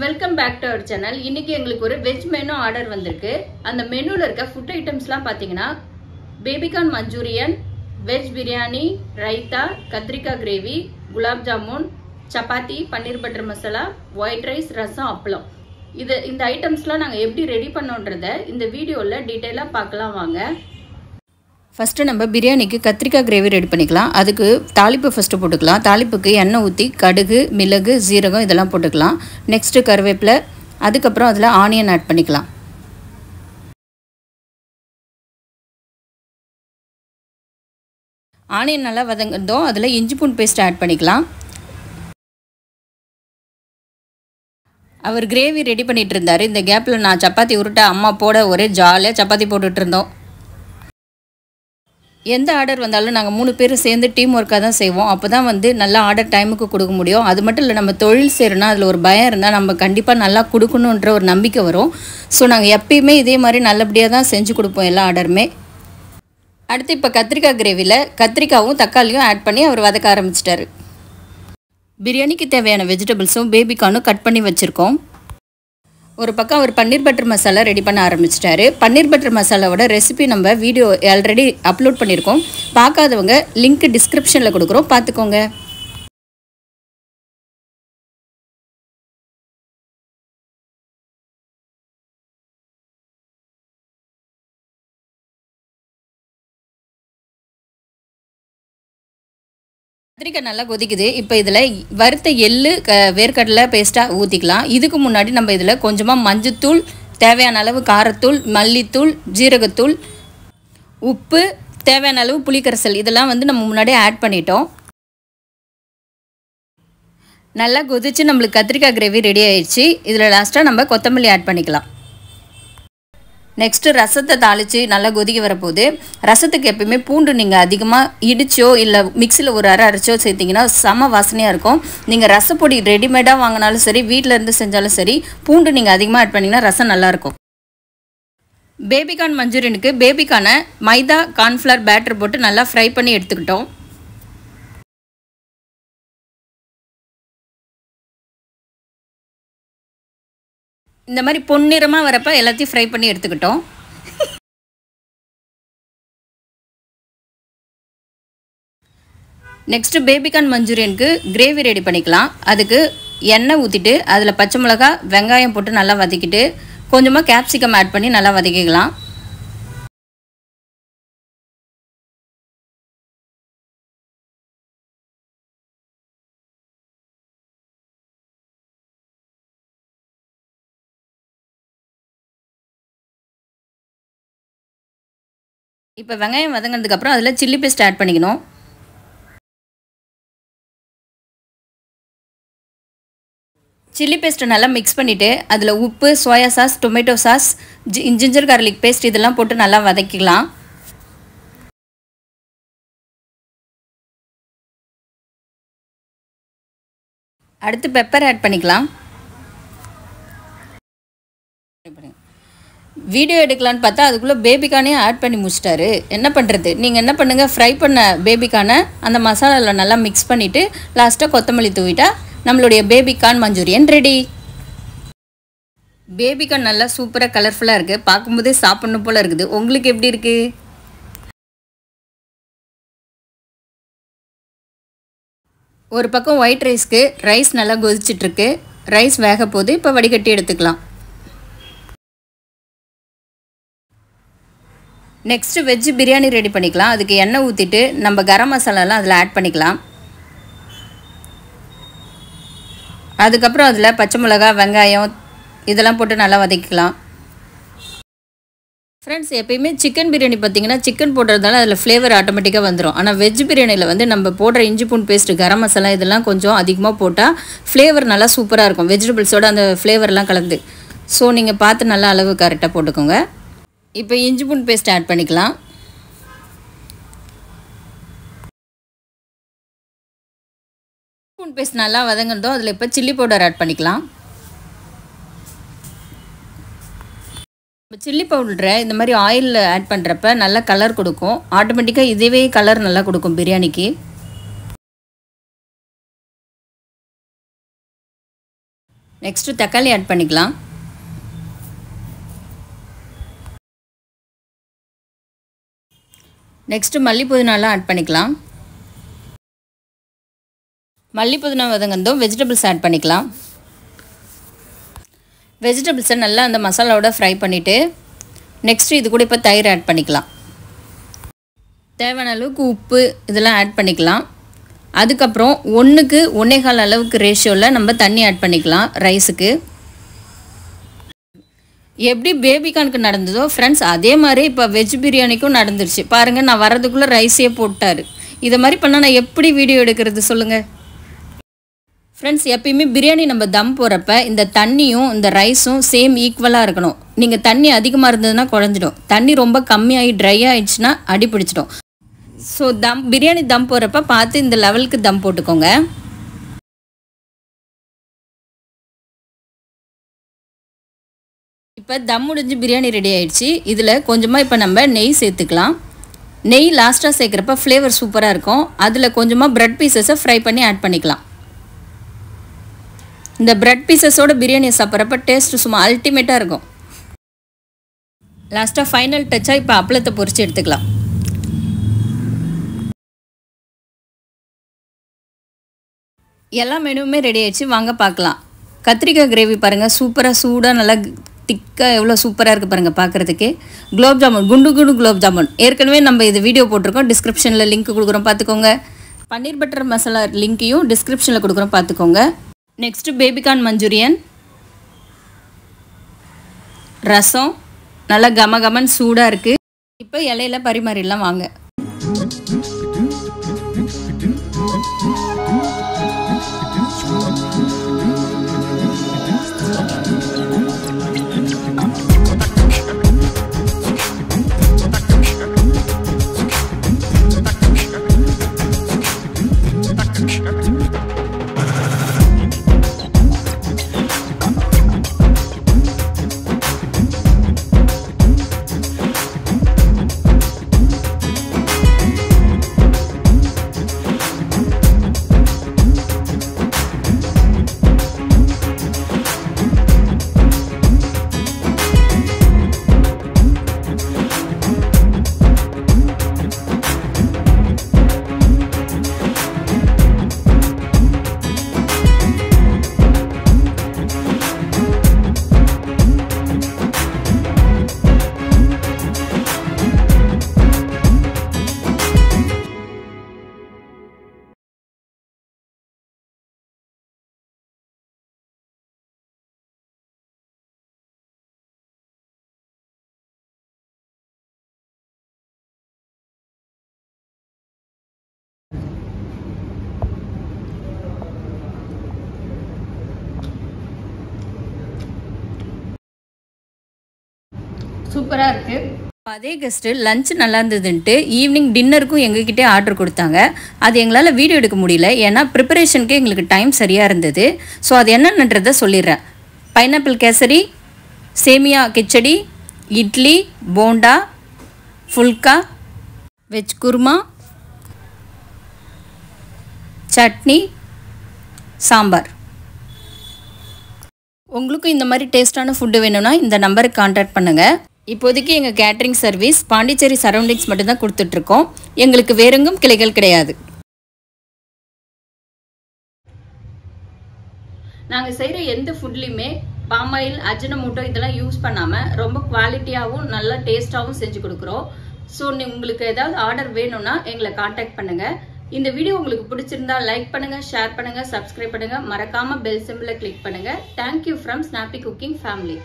Welcome back to our channel. இன்னைக்கு எங்களுக்கு ஒரு வெஜ் மெனு ஆர்டர் வந்திருக்கு. அந்த மெனுல இருக்க ஃபுட் ஐட்டம்ஸ்லாம் பாத்தீங்கன்னா baby corn Manchurian, veg biryani, raita, கத்திரிக்காய் கிரேவி, குலாப் ஜாமுன், சப்பாத்தி, பன்னீர் பட்டர் மசாலா, ஒயிட் ரைஸ், ரசம், அப்பளம். இந்த ஐட்டம்ஸ்லாம் நாங்கள் எப்படி ரெடி பண்ணோன்றத இந்த வீடியோவில் டீட்டெயிலாக பார்க்கலாம் வாங்க. ஃபஸ்ட்டு நம்ம பிரியாணிக்கு கத்திரிக்காய் கிரேவி ரெடி பண்ணிக்கலாம். அதுக்கு தாளிப்பு ஃபஸ்ட்டு போட்டுக்கலாம். தாளிப்புக்கு எண்ணெய் ஊற்றி கடுகு, மிளகு, ஜீரகம் இதெல்லாம் போட்டுக்கலாம். நெக்ஸ்ட்டு கருவேப்பிலை, அதுக்கப்புறம் அதில் ஆனியன் ஆட் பண்ணிக்கலாம். ஆனியன் நல்லா வதங்கட்டும். அதில் இஞ்சி பூண்டு பேஸ்ட் ஆட் பண்ணிக்கலாம். அவர் கிரேவி ரெடி பண்ணிகிட்டு இருந்தார். இந்த கேப்பில் நான் சப்பாத்தி உருட்ட அம்மா போட ஒரே ஜாலியாக சப்பாத்தி போட்டுட்டு இருந்தோம். எந்த ஆர்டர் வந்தாலும் நாங்கள் 3 பேரும் சேர்ந்து டீம் ஒர்க்காக தான் செய்வோம். அப்போ தான் நல்லா ஆர்டர் டைமுக்கு கொடுக்க முடியும். அது மட்டும் இல்லை, நம்ம தொழில் செய்கிறோன்னா அதில் ஒரு பயம் இருந்தால் நம்ம கண்டிப்பாக நல்லா கொடுக்கணுன்ற ஒரு நம்பிக்கை வரும். ஸோ நாங்கள் எப்பயுமே இதே மாதிரி நல்லபடியாக தான் செஞ்சு கொடுப்போம் எல்லா ஆர்டருமே. அடுத்து இப்போ கத்திரிக்காய் கிரேவியில் கத்திரிக்காயும் தக்காளியும் ஆட் பண்ணி அவர் வதக்க ஆரம்பிச்சிட்டாரு. பிரியாணிக்கு தேவையான வெஜிடபிள்ஸும் பேபிகார்னும் கட் பண்ணி வச்சுருக்கோம். ஒரு பக்கம் அவர் பன்னீர் பட்டர் மசாலா ரெடி பண்ண ஆரம்பிச்சிட்டாரு. பன்னீர் பட்டர் மசாலாவோட ரெசிபி நம்ம வீடியோ ஆல்ரெடி அப்லோட் பண்ணியிருக்கோம். பார்க்காதவங்க லிங்க் டிஸ்கிரிப்ஷனில் கொடுக்குறோம், பார்த்துக்கோங்க. கத்திரிக்காய் நல்லா கொதிக்குது. இப்போ இதில் வறுத்த எள்ளு வேர்க்கடலை பேஸ்ட்டாக ஊற்றிக்கலாம். இதுக்கு முன்னாடி நம்ம இதில் கொஞ்சமாக மஞ்சத்தூள், தேவையான அளவு காரத்தூள், மல்லித்தூள், ஜீரகத்தூள், உப்பு, தேவையான அளவு புளிக்கரைசல் இதெல்லாம் நம்ம முன்னாடியே ஆட் பண்ணிட்டோம். நல்லா கொதிச்சு நம்மளுக்கு கத்திரிக்காய் கிரேவி ரெடி ஆயிடுச்சு. இதில் லாஸ்ட்டாக நம்ம கொத்தமல்லி ஆட் பண்ணிக்கலாம். நெக்ஸ்ட்டு ரசத்தை தாளித்து நல்லா கொதிக்க வரப்போகுது. ரசத்துக்கு எப்பயுமே பூண்டு நீங்கள் அதிகமாக இடிச்சோ இல்லை மிக்சியில் ஒரு அரைச்சோ சேர்த்திங்கன்னா செம வாசனையாக இருக்கும். நீங்கள் ரசப்பொடி ரெடிமேடாக வாங்கினாலும் சரி, வீட்டில் இருந்து செஞ்சாலும் சரி, பூண்டு நீங்கள் அதிகமாக ஆட் பண்ணிங்கன்னா ரசம் நல்லாயிருக்கும். பேபிகார்ன் மஞ்சூரியனுக்கு பேபிகார்னை மைதா கார்ன்ஃப்ளவர் பேட்டர் போட்டு நல்லா ஃப்ரை பண்ணி எடுத்துக்கிட்டோம். இந்த மாதிரி பொன்னிறமாக வரப்போ எல்லாத்தையும் ஃப்ரை பண்ணி எடுத்துக்கிட்டோம். நெக்ஸ்ட்டு பேபிகார்ன் மஞ்சூரியனுக்கு கிரேவி ரெடி பண்ணிக்கலாம். அதுக்கு எண்ணெய் ஊற்றிட்டு அதில் பச்சை மிளகா, வெங்காயம் போட்டு நல்லா வதக்கிட்டு கொஞ்சமாக கேப்சிகம் ஆட் பண்ணி நல்லா வதக்கிக்கலாம். இப்போ வெங்காயம் வதங்கினதுக்கப்புறம் அதில் சில்லி பேஸ்ட் ஆட் பண்ணிக்கணும். சில்லி பேஸ்ட்டை நல்லா மிக்ஸ் பண்ணிவிட்டு அதில் உப்பு, soya sauce, tomato sauce, ginger garlic paste இதெல்லாம் போட்டு நல்லா வதக்கிக்கலாம். அடுத்து பெப்பர் ஆட் பண்ணிக்கலாம். வீடியோ எடுக்கலான்னு பார்த்தா அதுக்குள்ளே பேபிகார்னே ஆட் பண்ணி முடிச்சிட்டாரு. என்ன பண்ணுறது? நீங்கள் என்ன பண்ணுங்கள், ஃப்ரை பண்ண பேபிகார்னை அந்த மசாலாவில் நல்லா மிக்ஸ் பண்ணிவிட்டு லாஸ்ட்டாக கொத்தமல்லி தூவிட்டா நம்மளுடைய பேபிகார்ன் மஞ்சூரியன் ரெடி. பேபிகார்ன் நல்லா சூப்பராக கலர்ஃபுல்லாக இருக்குது. பார்க்கும்போதே சாப்பிட்ணும் போல் இருக்குது. உங்களுக்கு எப்படி இருக்குது? ஒரு பக்கம் ஒயிட் ரைஸ்க்கு ரைஸ் நல்லா கொதிச்சிட்ருக்கு. ரைஸ் வேக போது இப்போ வடிகட்டி எடுத்துக்கலாம். நெக்ஸ்ட்டு வெஜ் பிரியாணி ரெடி பண்ணிக்கலாம். அதுக்கு எண்ணெய் ஊற்றிட்டு நம்ம கரம் மசாலாலாம் அதில் ஆட் பண்ணிக்கலாம். அதுக்கப்புறம் அதில் பச்சை மிளகா, வெங்காயம் இதெல்லாம் போட்டு நல்லா வதக்கிக்கலாம். ஃப்ரெண்ட்ஸ், எப்பயுமே சிக்கன் பிரியாணி பார்த்திங்கன்னா சிக்கன் போடுறதால அதில் ஃப்ளேவர் ஆட்டோமேட்டிக்காக வந்துடும். ஆனால் வெஜ் பிரியாணியில் நம்ம போடுற இஞ்சி பூண்டு பேஸ்ட்டு, கரம் மசாலா இதெல்லாம் கொஞ்சம் அதிகமாக போட்டால் ஃப்ளேவர் நல்லா சூப்பராக இருக்கும். வெஜிடபிள்ஸோட அந்த ஃப்ளேவர்லாம் கலந்து. ஸோ நீங்கள் பார்த்து நல்லா அளவு கரெக்டாக போட்டுக்கோங்க. இப்போ இஞ்சி பூண்டு பேஸ்ட் ஆட் பண்ணிக்கலாம். பூண்டு பேஸ்ட் நல்லா வதங்கறதும் அதில் இப்போ சில்லி பவுடர் ஆட் பண்ணிக்கலாம். சில்லி பவுடரை இந்த மாதிரி ஆயிலில் ஆட் பண்ணுறப்ப நல்லா கலர் கொடுக்கும். ஆட்டோமேட்டிக்காக இதுவே கலர் நல்லா கொடுக்கும் பிரியாணிக்கு. நெக்ஸ்ட்டு தக்காளி ஆட் பண்ணிக்கலாம். நெக்ஸ்ட்டு மல்லி புதினாலாம் ஆட் பண்ணிக்கலாம். மல்லி புதினா வதங்கந்தோம் வெஜிடபிள்ஸ் ஆட் பண்ணிக்கலாம். வெஜிடபிள்ஸை நல்லா அந்த மசாலாவோட ஃப்ரை பண்ணிவிட்டு நெக்ஸ்ட்டு இது கூட இப்போ தயிர் ஆட் பண்ணிக்கலாம். தேவையான அளவுக்கு உப்பு இதெல்லாம் ஆட் பண்ணிக்கலாம். அதுக்கப்புறம் 1க்கு 1.25 அளவுக்கு ரேஷியோவில் நம்ம தண்ணி ஆட் பண்ணிக்கலாம் ரைஸுக்கு. எப்படி பேபிகார்னுக்கு நடந்ததோ ஃப்ரெண்ட்ஸ் அதே மாதிரி இப்போ வெஜ் பிரியாணிக்கும் நடந்துருச்சு. பாருங்கள், நான் வரதுக்குள்ளே ரைஸே போட்டார். இதை மாதிரி பண்ணால் நான் எப்படி வீடியோ எடுக்கிறது சொல்லுங்கள் ஃப்ரெண்ட்ஸ். எப்பயுமே பிரியாணி நம்ம தம் போகிறப்ப இந்த தண்ணியும் இந்த ரைஸும் சேம் ஈக்குவலாக இருக்கணும். நீங்கள் தண்ணி அதிகமாக இருந்ததுன்னா குழஞ்சிடும். தண்ணி ரொம்ப கம்மியாகி ட்ரை ஆகிடுச்சுன்னா அடி பிடிச்சிடும். ஸோ பிரியாணி தம் போகிறப்ப பார்த்து இந்த லெவலுக்கு தம் போட்டுக்கோங்க. இப்போ தம் முடிஞ்சு பிரியாணி ரெடி ஆகிடுச்சு. இதில் கொஞ்சமாக இப்போ நம்ம நெய் சேர்த்துக்கலாம். நெய் லாஸ்ட்டாக சேர்க்குறப்ப ஃப்ளேவர் சூப்பராக இருக்கும். அதில் கொஞ்சமாக ப்ரெட் பீசஸை ஃப்ரை பண்ணி ஆட் பண்ணிக்கலாம். இந்த ப்ரெட் பீசஸோட பிரியாணியை சாப்பிட்றப்ப டேஸ்ட்டு சும்மா அல்டிமேட்டாக இருக்கும். லாஸ்ட்டாக ஃபைனல் டச்சாக இப்போ அப்பளத்தை பொரித்து எடுத்துக்கலாம். எல்லா மெனுவுமே ரெடி ஆகிடுச்சு, வாங்க பார்க்கலாம். கத்திரிக்காய் கிரேவி பாருங்கள், சூப்பராக சூடாக நல்லா திக்காக எவ்வளோ சூப்பராக இருக்குது பாருங்கள் பார்க்குறதுக்கே. குலோப் ஜாமுன், குண்டு குண்டு குலோப் ஜாமுன் ஏற்கனவே நம்ம இது வீடியோ போட்டிருக்கோம். டிஸ்கிரிப்ஷனில் லிங்க் கொடுக்குறோம் பார்த்துக்கோங்க. பன்னீர் பட்டர் மசாலா லிங்க்கையும் டிஸ்கிரிப்ஷனில் கொடுக்குறோம் பார்த்துக்கோங்க. நெக்ஸ்ட்டு பேபிகார்ன் மஞ்சூரியன், ரசம் நல்லா கமகமன் சூடாக இருக்குது. இப்போ இலையில பரிமாறிடலாம் வாங்க. சூப்பராக இருக்குது. அதே கெஸ்ட்டு லஞ்ச் நல்லா இருந்ததுன்ட்டு ஈவினிங் டின்னருக்கும் எங்ககிட்டே ஆர்டர் கொடுத்தாங்க. அது எங்களால் வீடியோ எடுக்க முடியல, ஏன்னா ப்ரிப்பரேஷனுக்கு எங்களுக்கு டைம் சரியாக இருந்தது. ஸோ அது என்னன்றதை சொல்லிடுறேன். பைனாப்பிள் கேசரி, சேமியா கிச்சடி, இட்லி, போண்டா, ஃபுல்கா, வெஜ் குருமா, சட்னி, சாம்பார். உங்களுக்கும் இந்த மாதிரி டேஸ்ட்டான ஃபுட்டு வேணும்னா இந்த நம்பருக்கு கான்டாக்ட் பண்ணுங்கள். இப்போதைக்கு எங்கள் கேட்ரிங் சர்வீஸ் பாண்டிச்சேரி சரௌண்டிங்ஸ் மட்டும்தான் கொடுத்துட்ருக்கோம். எங்களுக்கு வேறெங்கும் கிளைகள் கிடையாது. நாங்கள் செய்கிற எந்த ஃபுட்லேயுமே பாமாயில், அஜினமோட்டோ இதெல்லாம் யூஸ் பண்ணாமல் ரொம்ப குவாலிட்டியாகவும் நல்லா டேஸ்ட்டாகவும் செஞ்சு கொடுக்குறோம். ஸோ உங்களுக்கு ஏதாவது ஆர்டர் வேணும்னா எங்களை கான்டாக்ட் பண்ணுங்கள். இந்த வீடியோ உங்களுக்கு பிடிச்சிருந்தா லைக் பண்ணுங்கள், ஷேர் பண்ணுங்கள், சப்ஸ்கிரைப் பண்ணுங்கள். மறக்காமல் பெல் சிம்பிளை கிளிக் பண்ணுங்கள். Thank you from snappy cooking family.